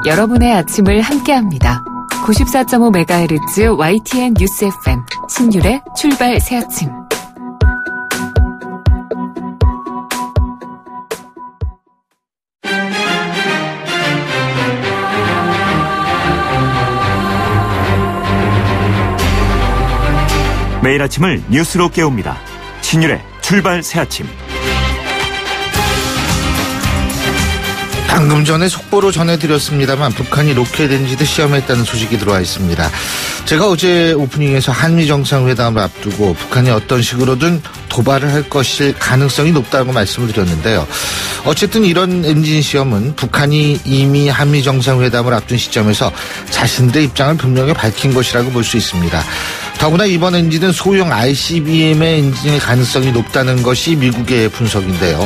여러분의 아침을 함께합니다. 94.5MHz YTN 뉴스 FM 신율의 출발 새아침. 매일 아침을 뉴스로 깨웁니다. 신율의 출발 새아침. 방금 전에 속보로 전해드렸습니다만 북한이 로켓 엔진을 시험했다는 소식이 들어와 있습니다. 제가 어제 오프닝에서 한미 정상회담을 앞두고 북한이 어떤 식으로든 도발을 할 것일 가능성이 높다고 말씀을 드렸는데요. 어쨌든 이런 엔진 시험은 북한이 이미 한미 정상회담을 앞둔 시점에서 자신들의 입장을 분명히 밝힌 것이라고 볼 수 있습니다. 더구나 이번 엔진은 소형 ICBM의 엔진일 가능성이 높다는 것이 미국의 분석인데요.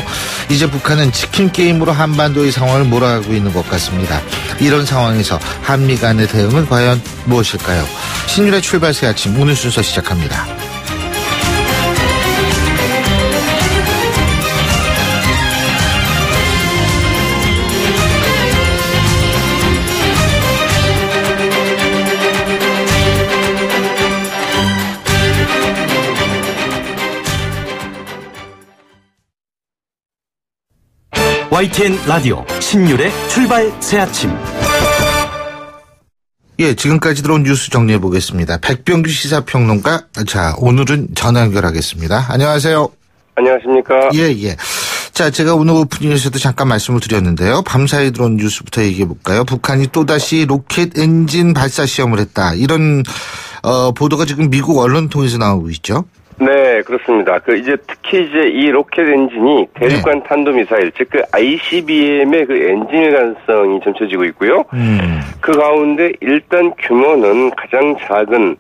이제 북한은 치킨 게임으로 한반도의 상황을 몰아가고 있는 것 같습니다. 이런 상황에서 한미 간의 대응은 과연 무엇일까요? 신율의 출발 새 아침 오늘 순서 시작합니다. YTN 라디오 신율의 출발 새아침. 예, 지금까지 들어온 뉴스 정리해 보겠습니다. 백병규 시사평론가, 자, 오늘은 전화 연결하겠습니다. 안녕하세요. 안녕하십니까. 예. 자, 제가 오늘 오프닝에서도 잠깐 말씀을 드렸는데요. 밤사이 들어온 뉴스부터 얘기해 볼까요? 북한이 또다시 로켓 엔진 발사 시험을 했다. 이런 보도가 지금 미국 언론 통해서 나오고 있죠. 네, 그렇습니다. 이제 특히 이제 이 로켓 엔진이 대륙간 탄도미사일, 즉 ICBM의 엔진일 가능성이 점쳐지고 있고요. 그 가운데 일단 규모는 가장 작은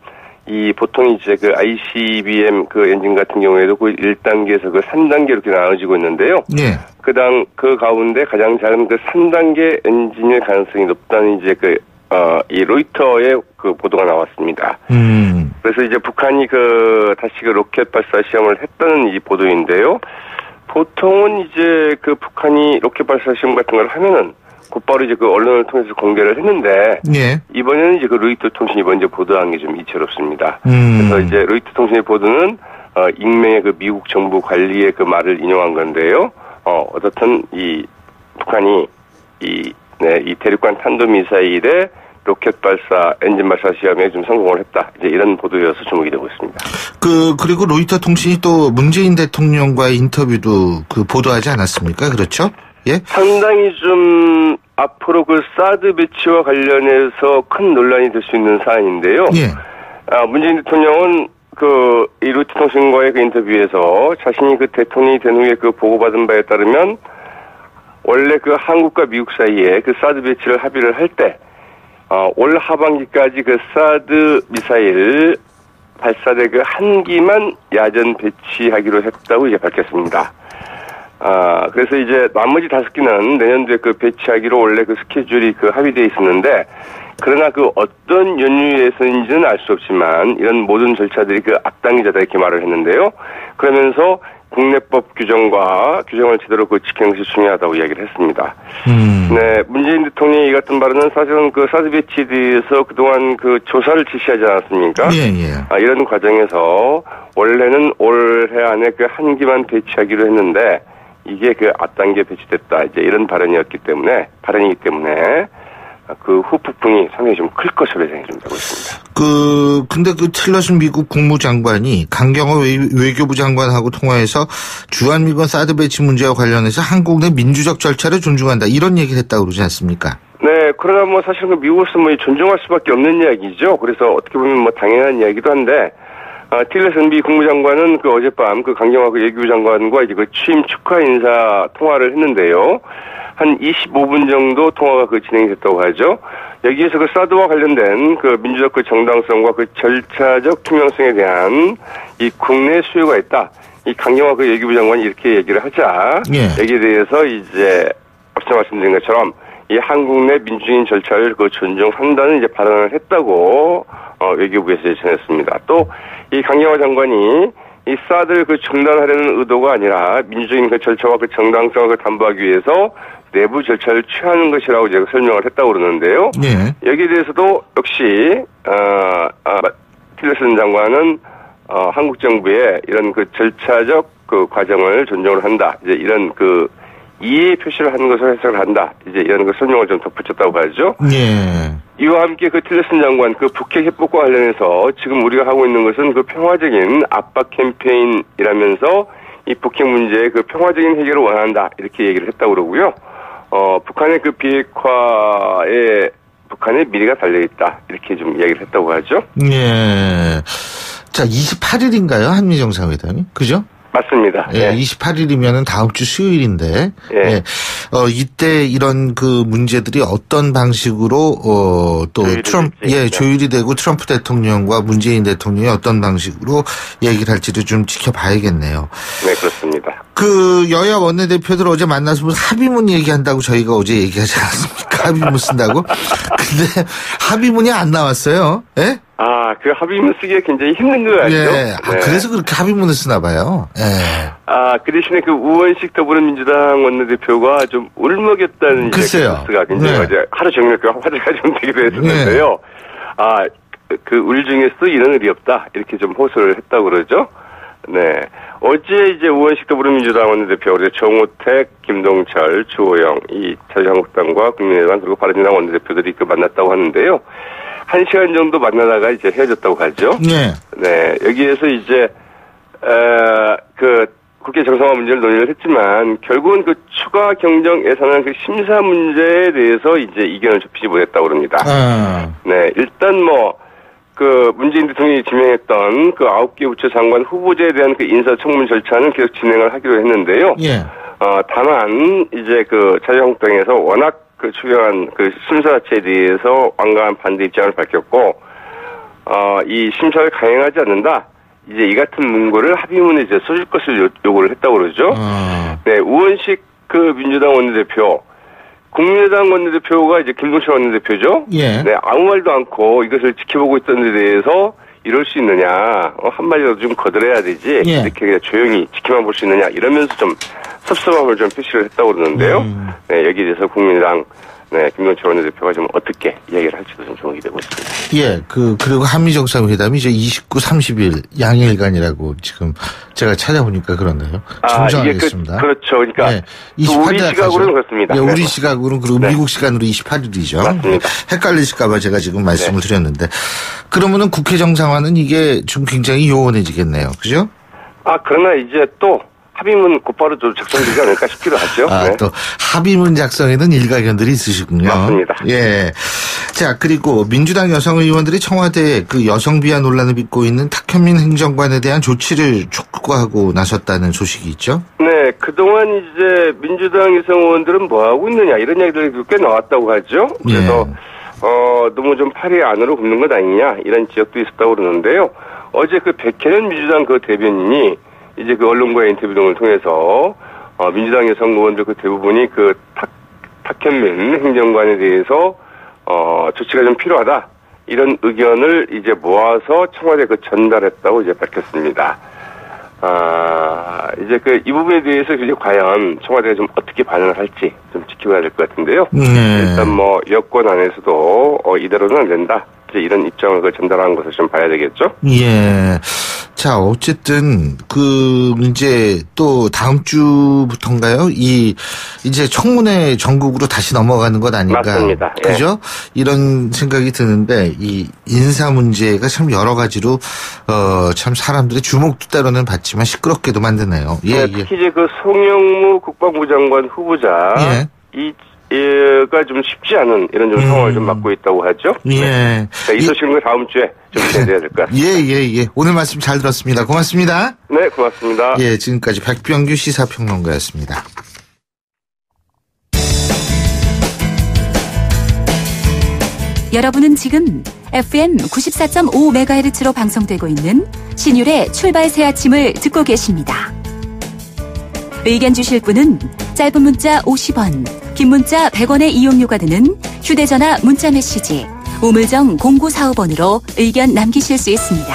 보통 이제 ICBM 엔진 같은 경우에도 1단계에서 3단계 이렇게 나눠지고 있는데요. 네. 그 가운데 가장 작은 3단계 엔진일 가능성이 높다는 이제 이 로이터의 보도가 나왔습니다. 그래서 이제 북한이 다시 로켓 발사 시험을 했다는 이 보도인데요. 보통은 이제 북한이 로켓 발사 시험 같은 걸 하면은 곧바로 이제 언론을 통해서 공개를 했는데, 예. 이번에는 이제 로이터 통신이 먼저 보도한 게 좀 이채롭습니다. 그래서 이제 로이터 통신의 보도는 익명의 미국 정부 관리의 말을 인용한 건데요. 어떻든 이 북한이 이 대륙간 탄도미사일의 로켓 발사, 엔진 발사 시험에 좀 성공을 했다. 이제 이런 보도여서 주목이 되고 있습니다. 그리고 로이터 통신이 또 문재인 대통령과의 인터뷰도 보도하지 않았습니까? 그렇죠? 예? 상당히 좀 앞으로 사드 배치와 관련해서 큰 논란이 될 수 있는 사안인데요. 예. 문재인 대통령은 이 로이터 통신과의 인터뷰에서 자신이 대통령이 된 후에 보고받은 바에 따르면 원래 한국과 미국 사이에 사드 배치를 합의를 할 때 올 하반기까지 사드 미사일 발사대 한 기만 야전 배치하기로 했다고 이제 밝혔습니다. 그래서 이제 나머지 5기는 내년도에 배치하기로 원래 스케줄이 합의되어 있었는데, 그러나 어떤 연유에서인지는 알 수 없지만 이런 모든 절차들이 앞당기자다 이렇게 말을 했는데요. 그러면서 국내법 규정을 제대로 지키는 것이 중요하다고 이야기를 했습니다. 네, 문재인 대통령이 이 같은 발언은 사실은 사드 배치에 대해서 그동안 조사를 지시하지 않았습니까? 예. 이런 과정에서 원래는 올해 안에 한 기만 배치하기로 했는데 이게 앞당겨 배치됐다. 이제 이런 발언이기 때문에 후폭풍이 상당히 좀 클 것으로 예상이 좀 되고 있습니다. 근데 틸러슨 미국 국무장관이 강경호 외교부 장관하고 통화해서 주한미군 사드 배치 문제와 관련해서 한국 내 민주적 절차를 존중한다. 이런 얘기를 했다고 그러지 않습니까? 네, 그러나 사실 미국으로서 존중할 수밖에 없는 이야기죠. 그래서 어떻게 보면 당연한 이야기도 한데, 틸러슨 미 국무장관은 어젯밤 강경화 외교부 장관과 이제 취임 축하 인사 통화를 했는데요. 한 25분 정도 통화가 진행이 됐다고 하죠. 여기에서 사드와 관련된 민주적 정당성과 절차적 투명성에 대한 이 국내 수요가 있다. 이 강경화 외교부 장관이 이렇게 얘기를 하자. 예. 여기에 대해서 이제 앞서 말씀드린 것처럼 이 한국 내 민주주의 절차를 존중한다는 이제 발언을 했다고 외교부에서 전했습니다. 또 이 강경화 장관이 이 사드를 중단하려는 의도가 아니라 민주적인 절차와 정당성을 담보하기 위해서 내부 절차를 취하는 것이라고 제가 설명을 했다고 그러는데요. 예. 여기에 대해서도 역시 틸러슨 장관은 한국 정부의 이런 그 절차적 그 과정을 존중을 한다. 이제 이런 그 이해 표시를 하는 것을 해석을 한다. 이제 이런 그 설명을 좀 덧붙였다고 하죠. 예. 이와 함께 그 틸러슨 장관 그 북핵 협박과 관련해서 지금 우리가 하고 있는 것은 그 평화적인 압박 캠페인이라면서 이 북핵 문제의 그 평화적인 해결을 원한다. 이렇게 얘기를 했다고 그러고요. 북한의 그 비핵화에 북한의 미래가 달려있다. 이렇게 좀 이야기를 했다고 하죠. 예. 자, 28일인가요? 한미정상회담이? 그죠? 맞습니다. 예, 28일이면은 다음 주 수요일인데, 예. 이때 이런 그 문제들이 어떤 방식으로, 또 조율이 되고 트럼프 대통령과 문재인 대통령이 어떤 방식으로 얘기를 할지를 좀 지켜봐야겠네요. 네, 그렇습니다. 그 여야 원내대표들 어제 만나서 무슨 합의문 얘기한다고 저희가 어제 얘기하지 않았습니까? 합의문 쓴다고? 근데 합의문이 안 나왔어요. 예? 그 합의문 쓰기가 굉장히 힘든 거 같죠? 예. 네. 그래서 그렇게 합의문을 쓰나 봐요. 예. 그 대신에 그 우원식 더불어민주당 원내대표가 좀 울먹였다는 뉴스가 굉장히 어제 하루 종일 그 화제가 좀 되기도 했었는데요. 그 울 중에서도 이런 일이 없다. 이렇게 좀 호소를 했다고 그러죠. 네. 어제 이제 우원식 더불어민주당 원내대표, 그리고 정호택, 김동철, 주호영, 이 자유한국당과 국민의당 그리고 바른미래당 원내대표들이 만났다고 하는데요. 1시간 정도 만나다가 이제 헤어졌다고 하죠. 네. 네. 여기에서 이제, 국회 정상화 문제를 논의를 했지만, 결국은 그 추가 경정 예산안 그 심사 문제에 대해서 이제 이견을 좁히지 못했다고 합니다. 네. 일단 문재인 대통령이 지명했던 그 9개 부처 장관 후보자에 대한 그 인사청문 절차는 계속 진행을 하기로 했는데요. 예. 다만, 이제 자유한국당에서 워낙 추경안 심사 자체에 대해서 완강한 반대 입장을 밝혔고, 이 심사를 강행하지 않는다. 이제 이 같은 문구를 합의문에 이제 써줄 것을 요구를 했다고 그러죠. 네, 우원식 민주당 원내대표, 국민의당 원내대표가 이제 김동철 원내대표죠. 예. 네, 아무 말도 않고 이것을 지켜보고 있던 데 대해서 이럴 수 있느냐, 한마디라도 좀 거들어야 되지. 예. 이렇게 그냥 조용히 지켜만 볼 수 있느냐, 이러면서 좀 섭섭함을 좀 표시를 했다고 그러는데요. 네, 여기에 대해서 국민의당, 김동철 원내대표가 좀 어떻게 이야기를 할지도 좀 주목이 되고 있습니다. 예, 그리고 한미정상회담이 이제 29, 30일 양일간이라고 지금 제가 찾아보니까 그러네요. 정정하겠습니다. 그렇죠. 그러니까 예, 우리 시각으로는 그렇습니다. 예, 우리 시각으로는 그리고 미국 시간으로 28일이죠. 맞습니다. 헷갈리실까봐 제가 지금 말씀을 드렸는데, 그러면은 국회 정상화는 이게 좀 굉장히 요원해지겠네요. 그죠? 그러나 이제 또 합의문 곧바로 좀 작성되지 않을까 싶기도 하죠. 네. 또 합의문 작성에는 일가견들이 있으시군요. 맞습니다. 예. 자, 그리고 민주당 여성 의원들이 청와대에 그 여성 비하 논란을 빚고 있는 탁현민 행정관에 대한 조치를 촉구하고 나섰다는 소식이 있죠. 네, 그동안 이제 민주당 여성 의원들은 뭐 하고 있느냐 이런 얘기들이 꽤 나왔다고 하죠. 그래서 너무 좀 팔이 안으로 굽는 것 아니냐 이런 지적도 있었다고 그러는데요. 어제 백혜련 민주당 대변인이 이제 언론과의 인터뷰 등을 통해서, 민주당 여성 의원들 대부분이 탁현민 행정관에 대해서, 조치가 좀 필요하다. 이런 의견을 이제 모아서 청와대에 전달했다고 이제 밝혔습니다. 이제 이 부분에 대해서 이제 과연 청와대가 좀 어떻게 반응을 할지 좀 지켜봐야 될 것 같은데요. 일단 여권 안에서도, 이대로는 안 된다. 이제 이런 입장을 전달한 것을 좀 봐야 되겠죠? 예. 자, 어쨌든, 이제 또 다음 주부터인가요? 이제 청문회 전국으로 다시 넘어가는 것 아닌가. 맞습니다. 예. 그죠? 이런 생각이 드는데, 이 인사 문제가 참 여러 가지로, 참 사람들의 주목도 때로는 받지만 시끄럽게도 만드네요. 예, 네, 특히 이제 송영무 국방부 장관 후보자. 예. 가 좀 쉽지 않은 이런 좀 상황을 좀 맡고 있다고 하죠. 예. 네. 이 소식은 다음 주에 좀 기대해야 될 것 같습니다. 예. 오늘 말씀 잘 들었습니다. 고맙습니다. 네, 고맙습니다. 예, 지금까지 백병규 시사평론가였습니다. 여러분은 지금 FM 94.5MHz로 방송되고 있는 신율의 출발 새 아침을 듣고 계십니다. 의견 주실 분은 짧은 문자 50원, 긴 문자 100원의 이용료가 드는 휴대전화 문자메시지 우물정 0945번으로 의견 남기실 수 있습니다.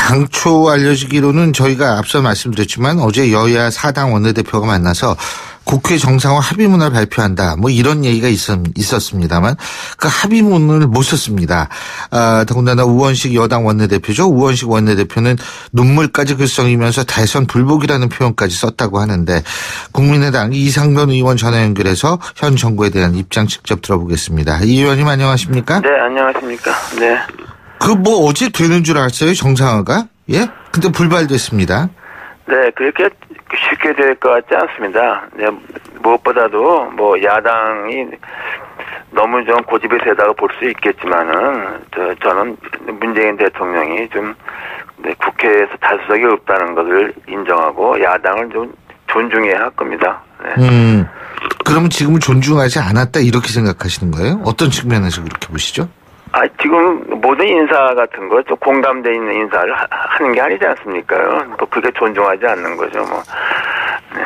당초 알려지기로는 저희가 앞서 말씀드렸지만 어제 여야 4당 원내대표가 만나서 국회 정상화 합의문을 발표한다. 뭐 이런 얘기가 있었습니다만 그 합의문을 못 썼습니다. 더군다나 우원식 여당 원내대표죠. 우원식 원내대표는 눈물까지 글썽이면서 대선 불복이라는 표현까지 썼다고 하는데 국민의당 이상돈 의원 전화 연결해서 현 정부에 대한 입장 직접 들어보겠습니다. 이 의원님 안녕하십니까? 네, 안녕하십니까? 네. 뭐 어제 되는 줄 알았어요, 정상화가? 예? 근데 불발됐습니다. 네, 그렇게 쉽게 될 것 같지 않습니다. 네, 무엇보다도 뭐 야당이 너무 좀 고집이 세다고 볼 수 있겠지만은 저는 문재인 대통령이 좀 국회에서 다수석이 없다는 것을 인정하고 야당을 좀 존중해야 할 겁니다. 네. 그러면 지금은 존중하지 않았다 이렇게 생각하시는 거예요? 어떤 측면에서 그렇게 보시죠? 지금 모든 인사 같은 거 좀 공감돼 있는 인사를 하는 게 아니지 않습니까? 또 그게 존중하지 않는 거죠, 뭐. 네.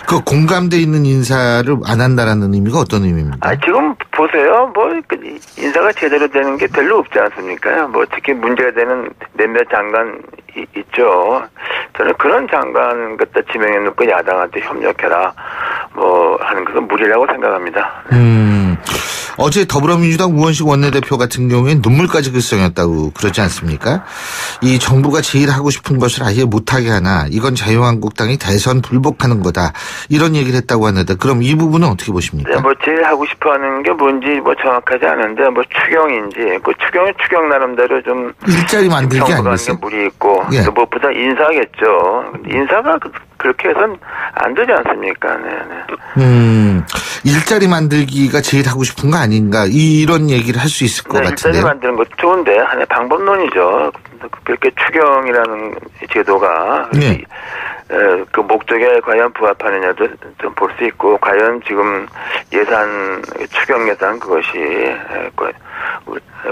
그 공감돼 있는 인사를 안 한다라는 의미가 어떤 의미입니까? 지금 보세요. 뭐 인사가 제대로 되는 게 별로 없지 않습니까? 뭐 특히 문제가 되는 몇몇 장관 있죠. 저는 그런 장관 갖다 지명해 놓고 야당한테 협력해라 뭐 하는 것은 무리라고 생각합니다. 어제 더불어민주당 우원식 원내대표 같은 경우에는 눈물까지 글썽였다고 그러지 않습니까? 이 정부가 제일 하고 싶은 것을 아예 못하게 하나 이건 자유한국당이 대선 불복하는 거다 이런 얘기를 했다고 하는데 그럼 이 부분은 어떻게 보십니까? 네, 뭐 제일 하고 싶어하는 게 뭔지 뭐 정확하지 않은데 뭐 추경인지 그 추경은 추경 나름대로 좀 일자리 만들기 아니겠어요? 무리 있고 예. 무엇보다 인사겠죠. 인사가 그렇게 해서는 안 되지 않습니까? 네. 일자리 만들기가 제일 하고 싶은 거 아닌가 이런 얘기를 할 수 있을 것 같은데요. 일자리 만드는 것도 좋은데 하나의 방법론이죠. 그렇게 추경이라는 제도가 네. 그 목적에 과연 부합하느냐도 좀 볼 수 있고 과연 지금 예산 추경 예산 그것이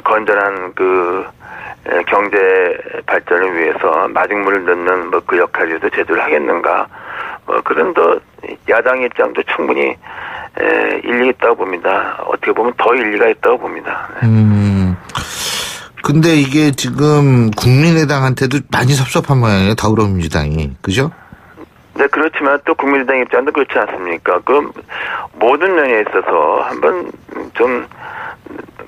건전한 그 경제 발전을 위해서 마중물을 넣는 뭐 그 역할에도 제대로 하겠는가 그런 더 야당 입장도 충분히 일리 있다고 봅니다. 어떻게 보면 더 일리가 있다고 봅니다. 근데 이게 지금 국민의당한테도 많이 섭섭한 모양이에요. 더불어민주당이. 그죠? 네, 그렇지만 또 국민의당 입장도 그렇지 않습니까? 그 모든 면에 있어서 한번 좀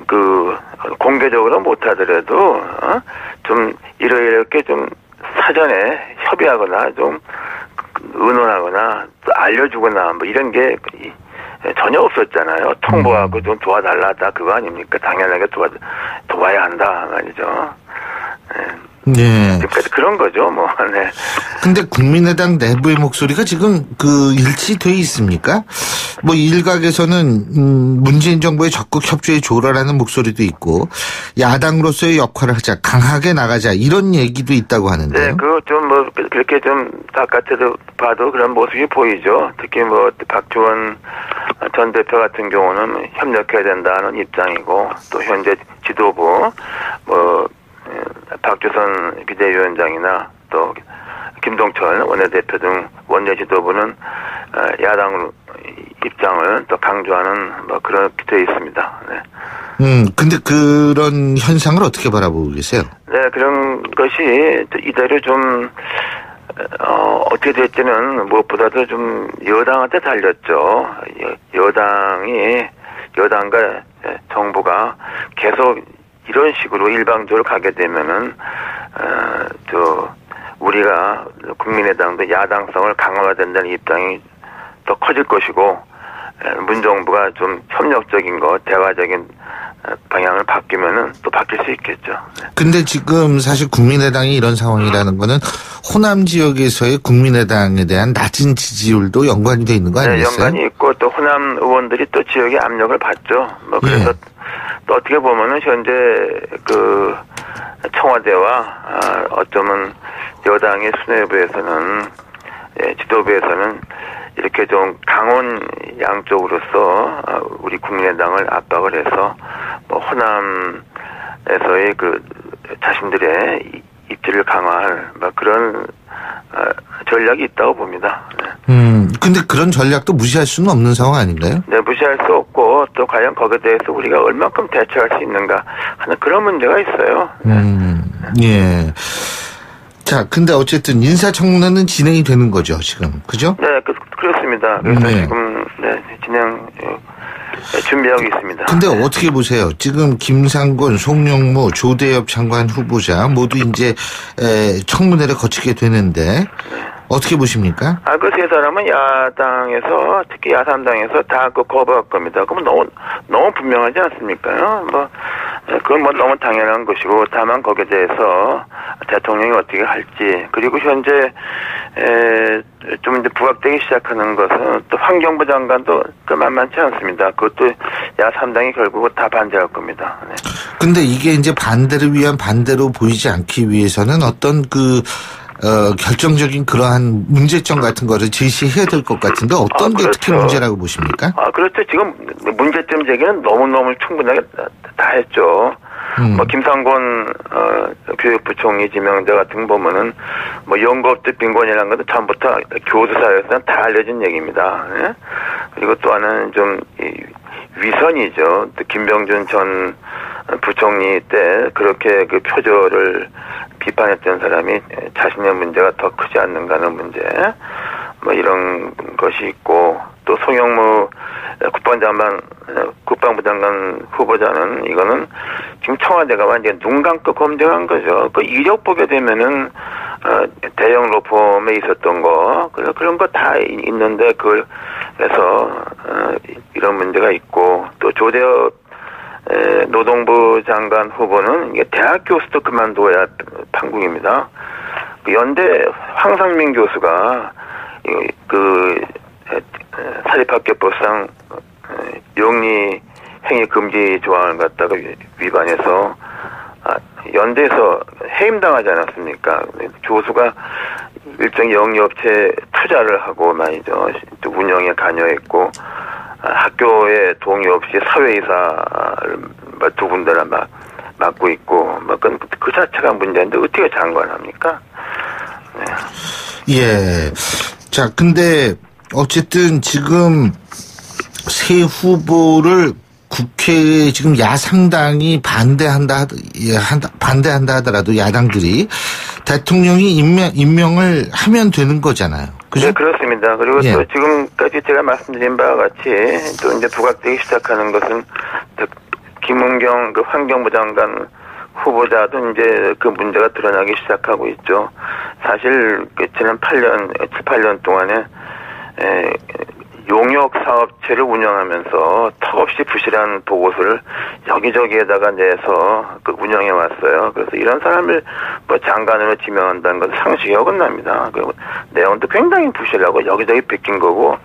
그 공개적으로 못하더라도 좀 이렇게 좀 사전에 협의하거나 좀 의논하거나 또 알려주거나 뭐 이런 게 전혀 없었잖아요. 통보하고 좀 도와달라다 그거 아닙니까? 당연하게 도와야 한다 말이죠. 네. 지금까지 그런 거죠, 뭐. 네. 근데 국민의당 내부의 목소리가 지금 그 일치돼 있습니까? 뭐 일각에서는 문재인 정부의 적극 협조에 조라라는 목소리도 있고 야당으로서의 역할을 하자, 강하게 나가자 이런 얘기도 있다고 하는데요. 네, 그거 좀 뭐 그렇게 좀 바깥에서 봐도 그런 모습이 보이죠. 특히 뭐 박지원 전 대표 같은 경우는 협력해야 된다는 입장이고 또 현재 지도부 뭐 박주선 비대위원장이나 또 김동철 원내대표 등 원내 지도부는 야당 입장을 또 강조하는 뭐 그렇게 되어 있습니다. 네. 근데 그런 현상을 어떻게 바라보고 계세요? 네, 그런 것이 이대로 좀 어떻게 될지는 무엇보다도 좀 여당한테 달렸죠. 여당과 정부가 계속 이런 식으로 일방적으로 가게 되면은 우리가 국민의당도 야당성을 강화해야 된다는 입장이 더 커질 것이고 문정부가 좀 협력적인 대화적인 방향을 바뀌면은 또 바뀔 수 있겠죠. 근데 지금 사실 국민의당이 이런 상황이라는 거는 호남 지역에서의 국민의당에 대한 낮은 지지율도 연관이 돼 있는 거 아니겠어요? 네, 연관이 있고 또 호남 의원들이 또 지역의 압력을 받죠. 뭐 그래서 또 어떻게 보면은 현재 그 청와대와 어쩌면 여당의 수뇌부에서는 지도부에서는 이렇게 좀 강원 양쪽으로서 우리 국민의당을 압박을 해서 뭐 호남에서의 그 자신들의 입지를 강화할 뭐 그런 전략이 있다고 봅니다. 근데 그런 전략도 무시할 수는 없는 상황 아닌가요? 네, 무시할 수 없고 또 과연 거기에 대해서 우리가 얼만큼 대처할 수 있는가 하는 그런 문제가 있어요. 예. 자, 근데 어쨌든 인사청문회는 진행이 되는 거죠, 지금. 그죠? 네, 그렇습니다. 그래서 네. 지금, 진행, 준비하고 있습니다. 근데 어떻게 보세요? 지금 김상곤, 송영무, 조대엽 장관 후보자 모두 이제 청문회를 거치게 되는데 어떻게 보십니까? 그 세 사람은 야당에서, 특히 야3당에서 다 거부할 겁니다. 그러면 너무 분명하지 않습니까? 그건 너무 당연한 것이고, 다만 거기에 대해서 대통령이 어떻게 할지, 그리고 현재, 좀 이제 부각되기 시작하는 것은 또 환경부 장관도 만만치 않습니다. 그것도 야3당이 결국은 다 반대할 겁니다. 네. 근데 이게 이제 반대를 위한 반대로 보이지 않기 위해서는 어떤 결정적인 그러한 문제점 같은 거를 제시해야 될 것 같은데 어떤 게 특히 문제라고 보십니까? 그렇죠. 지금 문제점 제기는 너무너무 충분하게 다 했죠. 김상곤, 교육부총리 지명자 같은 거 보면은, 연구업체 빈곤이라는 것도 처음부터 교수사회에서는 다 알려진 얘기입니다. 예? 그리고 또 하나는 좀, 위선이죠. 또 김병준 전 부총리 때 그렇게 그 표절을 비판했던 사람이 자신의 문제가 더 크지 않는가 하는 문제, 이런 것이 있고, 또 송영무 국방부 장관 후보자는 이거는 지금 청와대가 완전 눈 감고 검증한 거죠. 그 이력 보게 되면은 대형 로펌에 있었던 거 그런 거 다 있는데 그래서 이런 문제가 있고, 또 조대엽 노동부 장관 후보는 이게 대학 교수도 그만둬야 판국입니다. 연대 황상민 교수가 사립학교법상 영리 행위 금지 조항을 갖다가 위반해서 연대에서 해임당하지 않았습니까? 교수가 일종의 영리업체 투자를 하고 말이죠. 또 운영에 관여했고 학교에 동의 없이 사회이사를 두 군데나 맡고 있고 그 자체가 문제인데 어떻게 장관합니까? 네. 예. 자, 근데 어쨌든 지금 새 후보를 국회에 지금 야3당이 반대한다 하더라도 야당들이 대통령이 임명을 하면 되는 거잖아요. 그죠? 네, 그렇습니다. 그리고 예. 또 지금까지 제가 말씀드린 바와 같이 또 이제 부각되기 시작하는 것은 김은경 환경부 장관 후보자도 이제 그 문제가 드러나기 시작하고 있죠. 사실 지난 7, 8년 동안에 용역 사업체를 운영하면서 턱없이 부실한 보고서를 여기저기에다가 내서 운영해 왔어요. 그래서 이런 사람을 장관으로 지명한다는 것은 상식에 어긋납니다. 그리고 내용도 굉장히 부실하고 여기저기 베낀 거고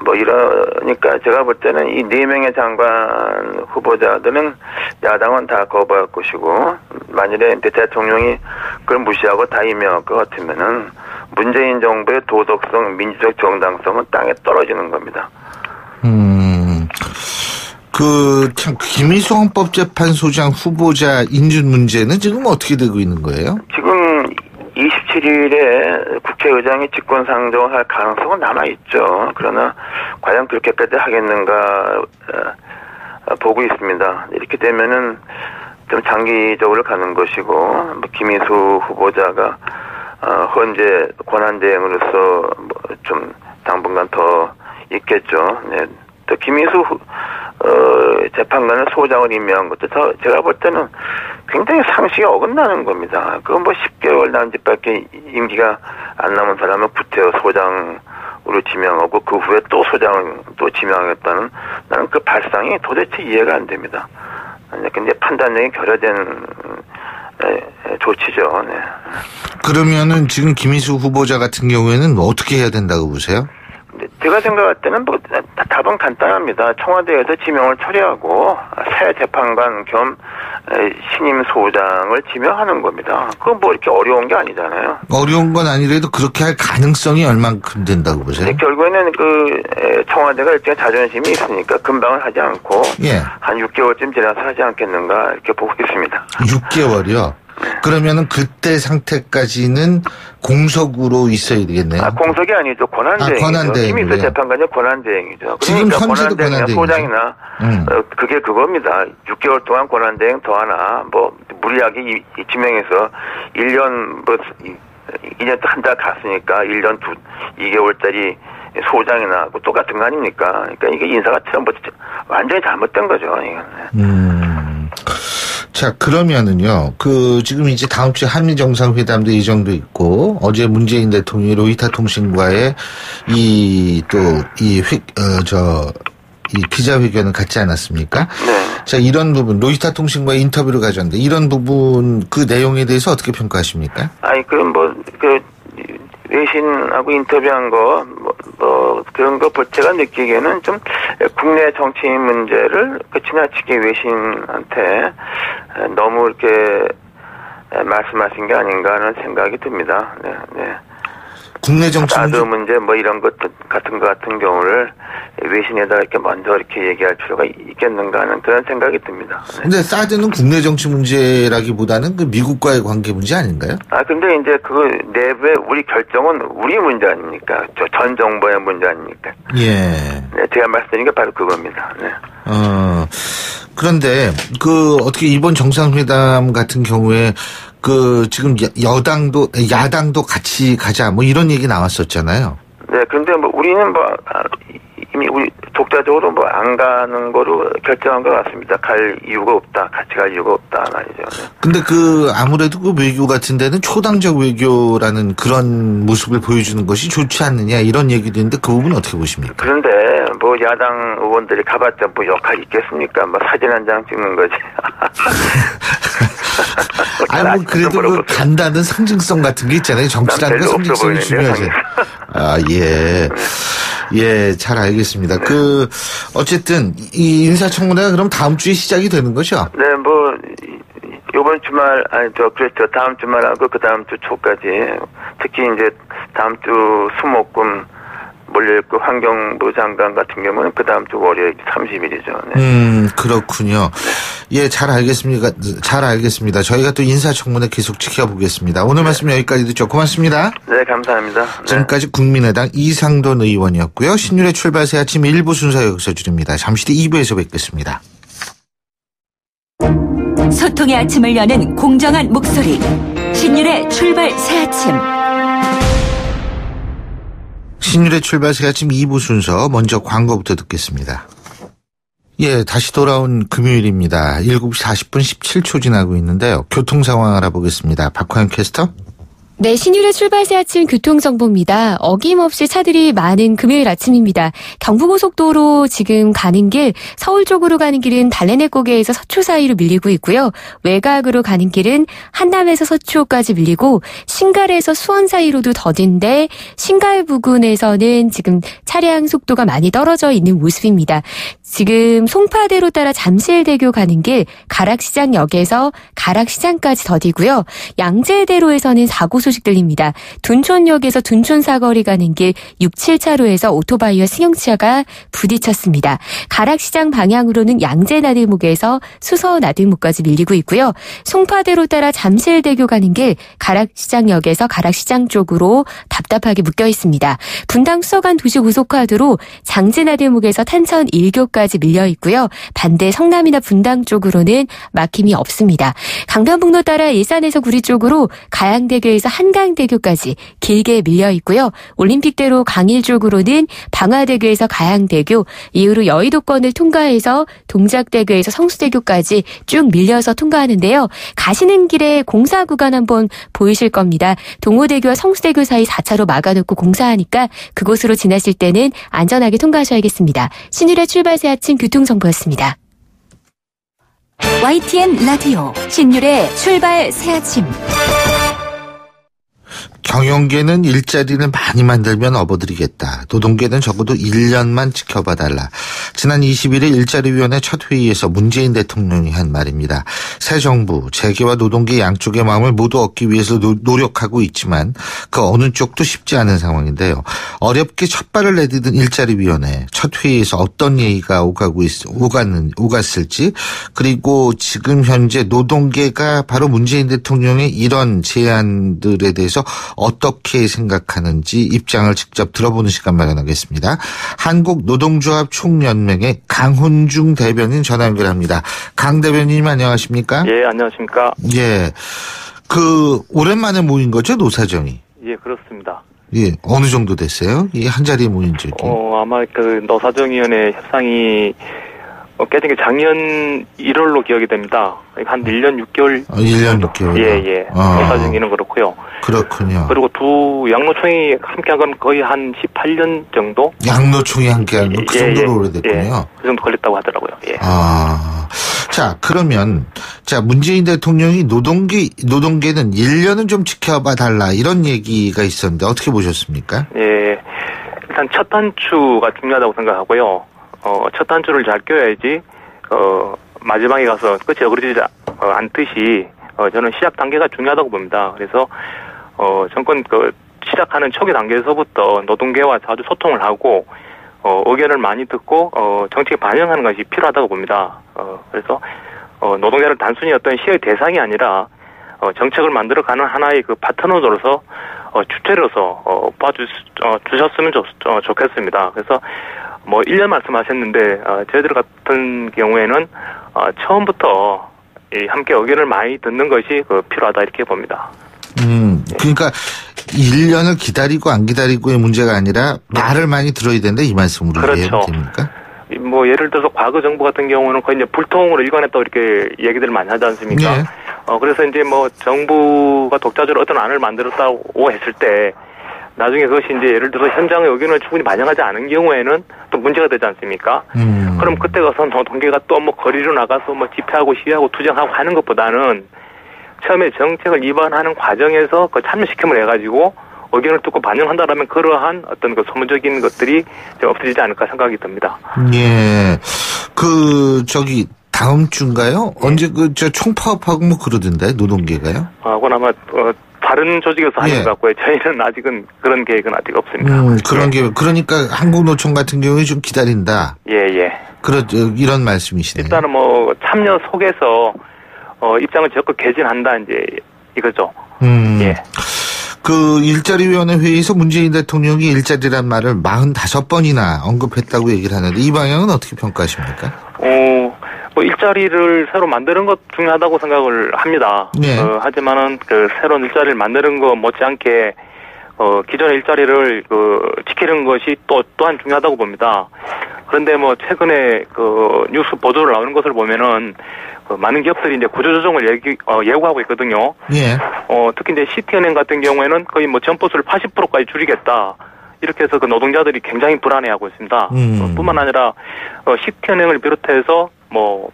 이러니까 제가 볼 때는 이 4명의 장관 후보자들은 야당은 다 거부할 것이고, 만일에 대통령이 그걸 무시하고 다 임명할 것 같으면은 문재인 정부의 도덕성, 민주적 정당성은 땅에 떨어지는 겁니다. 참 김희수 헌법재판소장 후보자 인준 문제는 지금 어떻게 되고 있는 거예요? 지금 27일에 국회의장이 직권 상정할 가능성은 남아있죠. 그러나 과연 그렇게까지 하겠는가 보고 있습니다. 이렇게 되면은 좀 장기적으로 가는 것이고, 김희수 후보자가 현재 권한대행으로서 좀 당분간 더 있겠죠. 네. 또 김희수 재판관을 소장을 임명한 것도 제가 볼 때는 굉장히 상식에 어긋나는 겁니다. 그건 10개월 남짓밖에 임기가 안 남은 사람을 구태여 소장으로 지명하고 그 후에 또 소장을 또 지명하겠다는, 나는 그 발상이 도대체 이해가 안 됩니다. 근데 판단력이 결여된 조치죠. 네. 그러면은 지금 김희수 후보자 같은 경우에는 어떻게 해야 된다고 보세요? 제가 생각할 때는 답은 간단합니다. 청와대에서 지명을 처리하고 새 재판관 겸 신임 소장을 지명하는 겁니다. 그건 이렇게 어려운 게 아니잖아요. 어려운 건 아니라도 그렇게 할 가능성이 얼만큼 된다고 보세요? 결국에는 청와대가 일종의 자존심이 있으니까 금방은 하지 않고 한 6개월쯤 지나서 하지 않겠는가 이렇게 보고 있습니다. 6개월이요? 그러면은 그때 상태까지는 공석으로 있어야 되겠네요. 공석이 아니죠. 권한대행이죠. 권한대행. 김희수 재판관이 권한대행이죠. 지금 그러니까 현재도 권한대행이죠. 소장이나 그게 그겁니다. 6개월 동안 권한대행 더 하나 무리하게 지명해서 1년 2년 또 한 달 갔으니까 1년 2개월짜리 소장이나 하고 똑같은 거 아닙니까? 그러니까 이게 인사가 처음부터 완전히 잘못된 거죠. 이건. 자, 그러면은요, 지금 이제 다음 주에 한미 정상회담도 예정돼 있고, 어제 문재인 대통령이 로이터 통신과의 이 기자회견을 갖지 않았습니까? 네. 자, 이런 부분, 로이터 통신과의 인터뷰를 가졌는데, 이런 부분, 그 내용에 대해서 어떻게 평가하십니까? 그럼 외신하고 인터뷰한 거, 그런 거 제가 느끼기에는 좀 국내 정치 문제를 지나치게 외신한테 너무 이렇게 말씀하신 게 아닌가 하는 생각이 듭니다. 네. 국내 정치 문제 이런 것 같은 경우를 외신에다 이렇게 먼저 이렇게 얘기할 필요가 있겠는가 하는 그런 생각이 듭니다. 네. 근데 사드는 국내 정치 문제라기보다는 그 미국과의 관계 문제 아닌가요? 근데 이제 그 내부의 우리 결정은 우리 문제 아닙니까? 전 정부의 문제 아닙니까? 예. 네, 제가 말씀드린 게 바로 그겁니다. 네. 그런데 어떻게 이번 정상회담 같은 경우에 지금 야당도 같이 가자 이런 얘기 나왔었잖아요. 네, 근데 우리는 이미 우리 독자적으로 안 가는 거로 결정한 것 같습니다. 갈 이유가 없다. 같이 갈 이유가 없다. 말이죠. 네. 근데 아무래도 외교 같은 데는 초당적 외교라는 그런 모습을 보여주는 것이 좋지 않느냐 이런 얘기도 있는데 그 부분은 어떻게 보십니까? 그런데 야당 의원들이 가봤자 역할이 있겠습니까? 사진 한 장 찍는 거지. 그래도 간다는 상징성 같은 게 있잖아요. 정치라는 게 상징성이 중요하죠. 예. 예, 잘 알겠습니다. 어쨌든, 이 인사청문회가 그럼 다음 주에 시작이 되는 거죠? 네, 요번 주말, 그렇죠. 다음 주말하고 그 다음 주 초까지, 특히 이제 다음 주 수목금 몰려있고 환경부 장관 같은 경우는 그 다음 주 월요일 30일이죠. 네. 그렇군요. 예, 잘 알겠습니다. 저희가 또 인사청문회 계속 지켜보겠습니다. 오늘 말씀 여기까지 듣죠. 고맙습니다. 네, 감사합니다. 지금까지 국민의당 이상돈 의원이었고요. 신율의 출발 새 아침 1부 순서 여기서 줄입니다. 잠시 뒤 2부에서 뵙겠습니다. 소통의 아침을 여는 공정한 목소리. 신율의 출발 새 아침. 신율의 출발 새 아침 2부 순서 먼저 광고부터 듣겠습니다. 예, 다시 돌아온 금요일입니다. 7시 40분 17초 지나고 있는데요. 교통 상황 알아보겠습니다. 박화영 캐스터. 네, 신율의 출발 새 아침 교통정보입니다. 어김없이 차들이 많은 금요일 아침입니다. 경부고속도로 지금 가는 길, 서울 쪽으로 가는 길은 달래내고개에서 서초 사이로 밀리고 있고요. 외곽으로 가는 길은 한남에서 서초까지 밀리고 신갈에서 수원 사이로도 더딘데 신갈 부근에서는 지금 차량 속도가 많이 떨어져 있는 모습입니다. 지금 송파대로 따라 잠실대교 가는 길 가락시장역에서 가락시장까지 더디고요. 양재대로에서는 사고 소식 들립니다. 둔촌역에서 둔촌 사거리 가는 길 6, 7차로에서 오토바이와 승용차가 부딪혔습니다. 가락시장 방향으로는 양재나들목에서 수서나들목까지 밀리고 있고요. 송파대로 따라 잠실대교 가는 길 가락시장역에서 가락시장 쪽으로 답답하게 묶여 있습니다. 분당 수서간 도시고속화도로 장진나들목에서 탄천 1교까지 밀려 있고요. 반대 성남이나 분당 쪽으로는 막힘이 없습니다. 강변북로 따라 일산에서 구리 쪽으로 가양대교에서 한강대교까지 길게 밀려 있고요. 올림픽대로 강일 쪽으로는 방화대교에서 가양대교, 이후로 여의도권을 통과해서 동작대교에서 성수대교까지 쭉 밀려서 통과하는데요. 가시는 길에 공사 구간 한번 보이실 겁니다. 동호대교와 성수대교 사이 4차로 막아놓고 공사하니까 그곳으로 지나실 때는 안전하게 통과하셔야겠습니다. 신율의 출발 새 아침 교통정보였습니다. YTN 라디오 신율의 출발 새 아침. 경영계는 일자리를 많이 만들면 업어드리겠다. 노동계는 적어도 1년만 지켜봐달라. 지난 21일 일자리위원회 첫 회의에서 문재인 대통령이 한 말입니다. 새 정부, 재계와 노동계 양쪽의 마음을 모두 얻기 위해서 노력하고 있지만 그 어느 쪽도 쉽지 않은 상황인데요. 어렵게 첫 발을 내딛은 일자리위원회 첫 회의에서 어떤 얘기가 오갔을지, 그리고 지금 현재 노동계가 바로 문재인 대통령의 이런 제안들에 대해서 어떻게 생각하는지 입장을 직접 들어보는 시간 마련하겠습니다. 한국노동조합 총연맹의 강훈중 대변인 전화 연결합니다. 강 대변인님 안녕하십니까? 예, 안녕하십니까? 예. 오랜만에 모인 거죠, 노사정이? 예, 그렇습니다. 예, 어느 정도 됐어요? 이 한 자리에 모인 적이? 아마 노사정위원회 협상이 깨진 게 작년 1월로 기억이 됩니다. 한 1년 6개월. 1년 6개월. 예. 노사정위는 그렇고요. 그렇군요. 그리고 두 양노총이 함께한 건 거의 한 18년 정도? 양노총이 함께한 건 그 정도로 오래됐군요. 예, 그 정도 걸렸다고 하더라고요. 예. 자, 그러면, 문재인 대통령이 노동계는 1년은 좀 지켜봐 달라, 이런 얘기가 있었는데, 어떻게 보셨습니까? 예. 일단 첫 단추가 중요하다고 생각하고요. 첫 단추를 잘 껴야지, 마지막에 가서 끝이 어그러지지 않듯이, 저는 시작 단계가 중요하다고 봅니다. 그래서, 정권 시작하는 초기 단계에서부터 노동계와 자주 소통을 하고, 의견을 많이 듣고, 정책에 반영하는 것이 필요하다고 봅니다. 그래서, 노동자를 단순히 어떤 시의 대상이 아니라, 정책을 만들어가는 하나의 그 파트너로서, 주체로서, 주셨으면 좋겠습니다. 그래서, 1년 말씀하셨는데, 저희들 같은 경우에는, 처음부터, 함께 의견을 많이 듣는 것이 필요하다, 이렇게 봅니다. 그러니까 1년을 기다리고 안 기다리고의 문제가 아니라 말을 많이 들어야 된다, 이 말씀으로 이해가 됩니까? 예를 들어서 과거 정부 같은 경우는 거의 이제 불통으로 일관했다고 이렇게 얘기들을 많이 하지 않습니까? 네. 그래서 이제 정부가 독자적으로 어떤 안을 만들었다고 했을 때 나중에 그것이 이제 예를 들어서 현장의 의견을 충분히 반영하지 않은 경우에는 또 문제가 되지 않습니까? 그럼 그때 가서 노동계가 또 거리로 나가서 집회하고 시위하고 투쟁하고 하는 것보다는 처음에 정책을 입안하는 과정에서 참여시킴을 해가지고 의견을 듣고 반영한다라면 그러한 어떤 소모적인 것들이 좀 없어지지 않을까 생각이 듭니다. 예. 다음 주인가요? 예. 언제 총파업하고 그러던데, 노동계가요? 그건 아마, 다른 조직에서 하는 것 같고요. 저희는 아직은 그런 계획은 아직 없습니다. 그런 계획. 그러니까 한국노총 같은 경우에 좀 기다린다. 예. 이런 말씀이시네요. 일단은 참여 속에서, 입장을 적극 개진한다, 이제, 이거죠. 예. 일자리위원회 회의에서 문재인 대통령이 일자리란 말을 45번이나 언급했다고 얘기를 하는데, 이 방향은 어떻게 평가하십니까? 일자리를 새로 만드는 것 중요하다고 생각을 합니다. 네. 하지만은 새로운 일자리를 만드는 것 못지않게, 기존의 일자리를 지키는 것이 또한 중요하다고 봅니다. 그런데 최근에 뉴스 보도를 나오는 것을 보면은 많은 기업들이 이제 구조조정을 예고하고 있거든요. 예. 특히 이제 시티은행 같은 경우에는 거의 점포수를 80%까지 줄이겠다. 이렇게 해서 노동자들이 굉장히 불안해하고 있습니다. 뿐만 아니라 시티은행을 비롯해서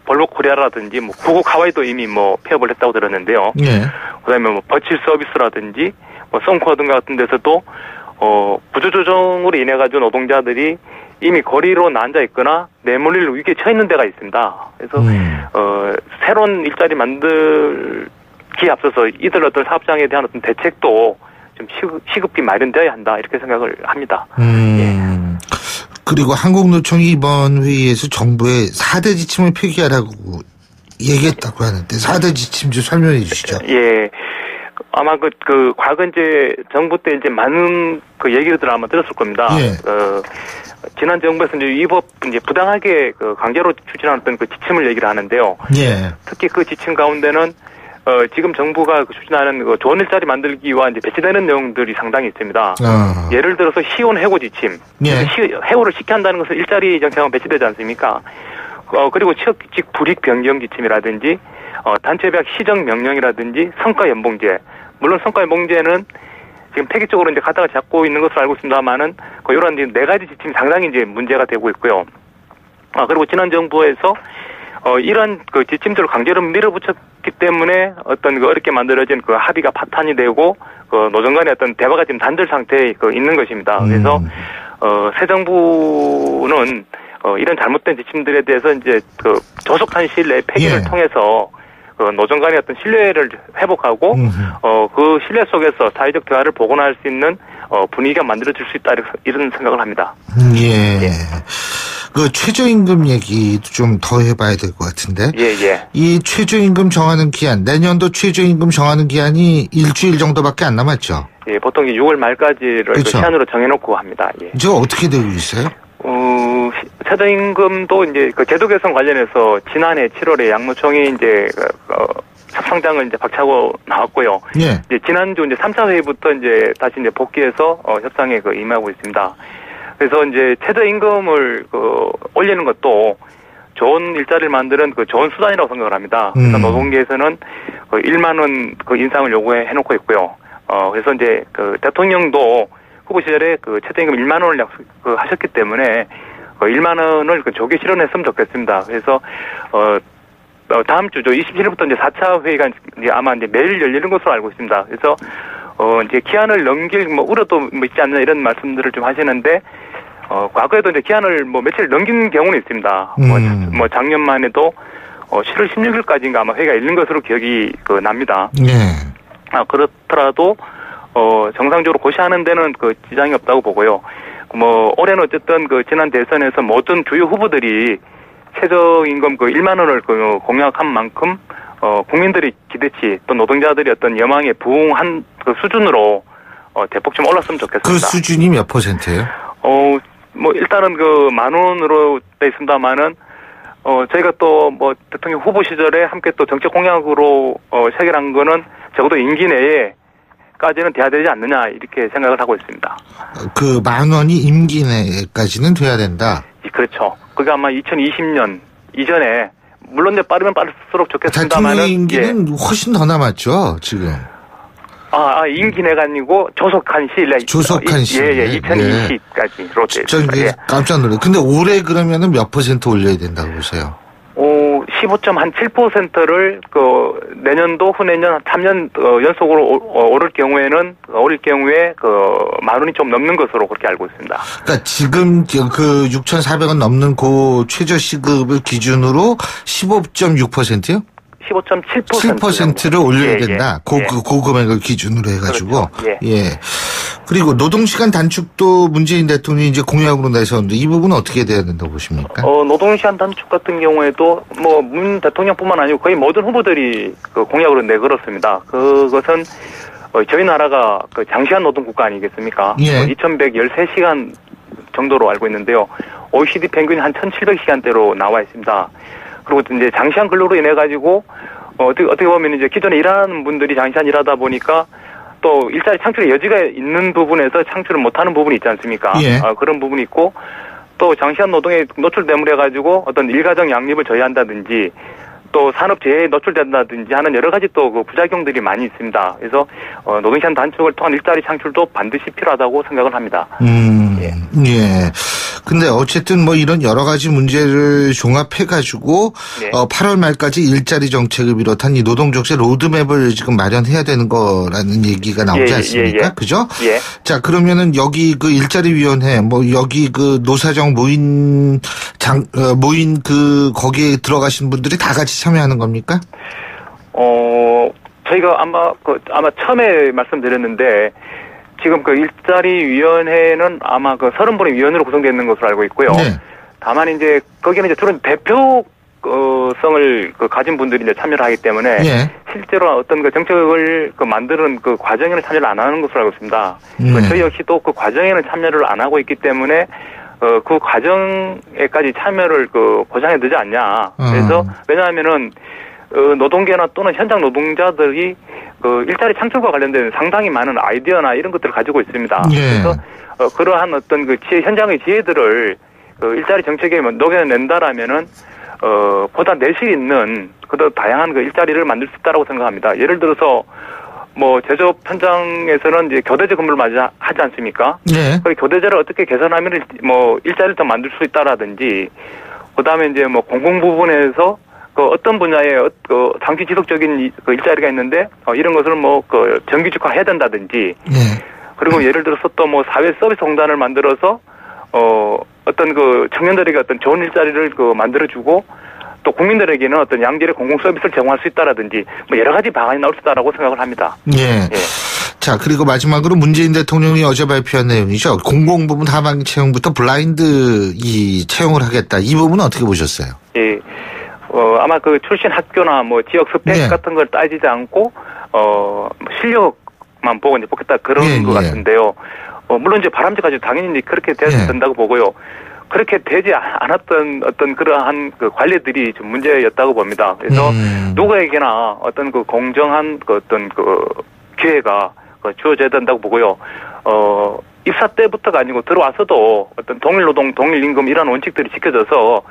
볼로코리아라든지 구국 하와이도 이미 폐업을 했다고 들었는데요. 예. 그다음에 버칠 서비스라든지 썬코어 등 같은 데서도 구조조정으로 인해 가지고 노동자들이 이미 거리로 앉아 있거나 내몰릴 위기에 처해 있는 데가 있습니다. 그래서 새로운 일자리 만들기에 앞서서 이들 어떤 사업장에 대한 어떤 대책도 좀 시급히 마련되어야 한다, 이렇게 생각을 합니다. 예. 그리고 한국노총이 이번 회의에서 정부의 4대 지침을 폐기하라고 얘기했다고 하는데 4대 지침 좀 설명해 주시죠. 예. 아마 과거 이제 정부 때 이제 많은 얘기들을 아마 들었을 겁니다. 예. 지난 정부에서 이제 위법 이제 부당하게 강제로 추진하는 지침을 얘기를 하는데요. 예. 특히 지침 가운데는 지금 정부가 추진하는 좋은 일자리 만들기와 이제 배치되는 내용들이 상당히 있습니다. 예를 들어서 시혼 해고 지침. 예. 해고를 쉽게 한다는 것은 일자리 정책만 배치되지 않습니까? 그리고 취업직 불이익 변경 지침이라든지 단체배학 시정 명령이라든지 성과연봉제. 물론 성과연봉제는 지금 폐기적으로 이제 가다가 잡고 있는 것으로 알고 있습니다만은 이런 이제 4가지 지침이 상당히 이제 문제가 되고 있고요. 그리고 지난 정부에서 이런 지침들을 강제로 밀어붙였기 때문에 어떤 어렵게 만들어진 합의가 파탄이 되고 노정 간의 어떤 대화가 지금 단절 상태에 있는 것입니다. 그래서 새 정부는 이런 잘못된 지침들에 대해서 이제 조속한 시일 내에 폐기를 통해서 노정 간의 어떤 신뢰를 회복하고 그 신뢰 속에서 사회적 대화를 복원할 수 있는 분위기가 만들어질 수 있다, 이런 생각을 합니다. 예. 최저임금 얘기도 좀 더 해봐야 될 것 같은데. 예. 이 최저임금 정하는 기한, 내년도 최저임금 정하는 기한이 일주일 정도밖에 안 남았죠. 예, 보통 6월 말까지를 그 그렇죠. 시한으로 정해놓고 합니다. 예. 이제 어떻게 되고 있어요? 최저임금도 이제 그 제도 개선 관련해서 지난해 7월에 양노총이 이제 협상장을 이제 박차고 나왔고요. 예. 이제 지난주 이제 3차 회의부터 이제 다시 이제 복귀해서 협상에 임하고 있습니다. 그래서 이제 최저임금을 올리는 것도 좋은 일자리를 만드는 좋은 수단이라고 생각을 합니다. 그래서 노동계에서는 1만 원 인상을 요구해 놓고 있고요. 그래서 이제 대통령도 후보 시절에 최저임금 1만 원을 하셨기 때문에 1만 원을 조기 실현했으면 좋겠습니다. 그래서 다음 주죠. 27일부터 이제 4차 회의가 이제 아마 이제 매일 열리는 것으로 알고 있습니다. 그래서 이제 기한을 넘길 우려도 있지 않나 이런 말씀들을 좀 하시는데 과거에도 이제 기한을 며칠 넘긴 경우는 있습니다. 작년만 해도 7월 16일까지인가 아마 회의가 열린 것으로 기억이 납니다. 네. 그렇더라도 정상적으로 고시하는 데는 지장이 없다고 보고요. 올해는 어쨌든 지난 대선에서 모든 주요 후보들이 최저임금 1만 원을 공약한 만큼 국민들이 기대치 또 노동자들이 어떤 여망에 부응한 수준으로 대폭 좀 올랐으면 좋겠습니다. 그 수준이 몇 %예요? 일단은 10,000원으로 돼 있습니다만은 저희가 또 대통령 후보 시절에 함께 또 정책 공약으로 체결한 거는 적어도 임기 내에까지는 돼야 되지 않느냐 이렇게 생각을 하고 있습니다. 10,000원이 임기 내까지는 돼야 된다. 그렇죠. 그게 아마 2020년 이전에 물론 이제 빠르면 빠를수록 좋겠습니다만은 대통령 임기는 훨씬 더 남았죠 지금. 임기 내가 아니고 조속한 시일 내. 조속한 시일. 예, 2020까지로 돼 있습니다. 저 깜짝 놀랐어요. 근데 올해 그러면은 몇 % 올려야 된다고 보세요? 15.7%를 내년도 후내년 3년 연속으로 오를 경우에 10,000원이 좀 넘는 것으로 그렇게 알고 있습니다. 그러니까 지금 6,400원 넘는 최저 시급을 기준으로 15.6%요? 15.7%를 올려야 된다. 그 금액을 기준으로 해가지고. 그렇죠. 예. 그리고 노동시간 단축도 문재인 대통령이 이제 공약으로 내세웠는데 이 부분은 어떻게 돼야 된다고 보십니까? 노동시간 단축 같은 경우에도 문 대통령뿐만 아니고 거의 모든 후보들이 공약으로 내걸었습니다. 그것은 저희 나라가 장시간 노동 국가 아니겠습니까? 예. 2,113시간 정도로 알고 있는데요. OECD 평균이 한 1,700시간대로 나와 있습니다. 그리고 이제 장시간 근로로 인해 가지고 어떻게 보면 이제 기존에 일하는 분들이 장시간 일하다 보니까 또 일자리 창출의 여지가 있는 부분에서 창출을 못하는 부분이 있지 않습니까? 예. 그런 부분이 있고 또 장시간 노동에 노출됨으로 해가지고 어떤 일가정 양립을 저해한다든지 또 산업재해에 노출된다든지 하는 여러 가지 또 부작용들이 많이 있습니다. 그래서 노동시간 단축을 통한 일자리 창출도 반드시 필요하다고 생각을 합니다. 예. 근데 어쨌든 이런 여러 가지 문제를 종합해가지고 8월 말까지 일자리 정책을 비롯한 이 노동정책 로드맵을 지금 마련해야 되는 거라는 얘기가 나오지 않습니까? 그죠? 예. 자, 그러면은 여기 일자리위원회 여기 노사정 모인 거기에 들어가신 분들이 다 같이 참여하는 겁니까? 저희가 아마 처음에 말씀드렸는데 지금 일자리위원회는 아마 30분의 위원으로 구성되어 있는 것으로 알고 있고요. 네. 다만 이제 거기는 이제 주로 대표성을 가진 분들이 이제 참여를 하기 때문에 예. 실제로 어떤 정책을 만드는 과정에는 참여를 안 하는 것으로 알고 있습니다. 저희 역시도 과정에는 참여를 안 하고 있기 때문에 그 과정에까지 참여를 보장해야 되지 않냐. 그래서 왜냐하면은 노동계나 또는 현장 노동자들이 일자리 창출과 관련된 상당히 많은 아이디어나 이런 것들을 가지고 있습니다. 예. 그래서 그러한 어떤 현장의 지혜들을 일자리 정책에 녹여낸다라면은 보다 내실 있는 더 다양한 일자리를 만들 수 있다라고 생각합니다. 예를 들어서 제조업 현장에서는 이제 교대제 근무를 많이 하지 않습니까? 네. 그 교대제를 어떻게 개선하면 일자리를 더 만들 수 있다라든지, 그다음에 이제 공공 부분에서 어떤 분야에 장기 지속적인 일자리가 있는데 이런 것을 정규직화 해야 된다든지, 네. 그리고 예를 들어서 또 사회 서비스 공단을 만들어서 어떤 청년들에게 어떤 좋은 일자리를 만들어주고 또 국민들에게는 어떤 양질의 공공 서비스를 제공할 수 있다라든지 여러 가지 방안이 나올 수 있다라고 생각을 합니다. 예. 자, 그리고 마지막으로 문재인 대통령이 어제 발표한 내용이죠. 공공부문 하반기 채용부터 블라인드 채용을 하겠다. 이 부분은 어떻게 보셨어요? 예. 아마 출신 학교나 지역 스펙 같은 걸 따지지 않고 실력 만 보고 이제 뽑겠다 그런 것 같은데요. 물론 이제 바람직하지 당연히 그렇게 돼야 된다고 보고요. 그렇게 되지 않았던 어떤 그러한 그 관례들이 좀 문제였다고 봅니다. 그래서 누구에게나 어떤 그 공정한 그 어떤 그 기회가 주어져야 된다고 보고요. 입사 때부터가 아니고 들어와서도 어떤 동일노동, 동일임금 이런 원칙들이 지켜져서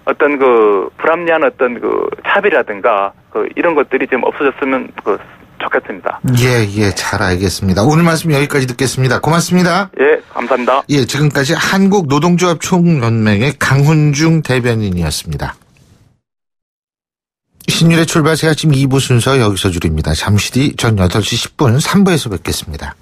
어떤 그 불합리한 어떤 그 차별이라든가 그 이런 것들이 좀 없어졌으면 좋겠습니다. 예, 잘 알겠습니다. 오늘 말씀 여기까지 듣겠습니다. 고맙습니다. 예, 감사합니다. 예, 지금까지 한국노동조합 총연맹의 강훈중 대변인이었습니다. 신율의 출발 새 아침 2부 순서 여기서 줄입니다. 잠시 뒤 전 8시 10분 3부에서 뵙겠습니다.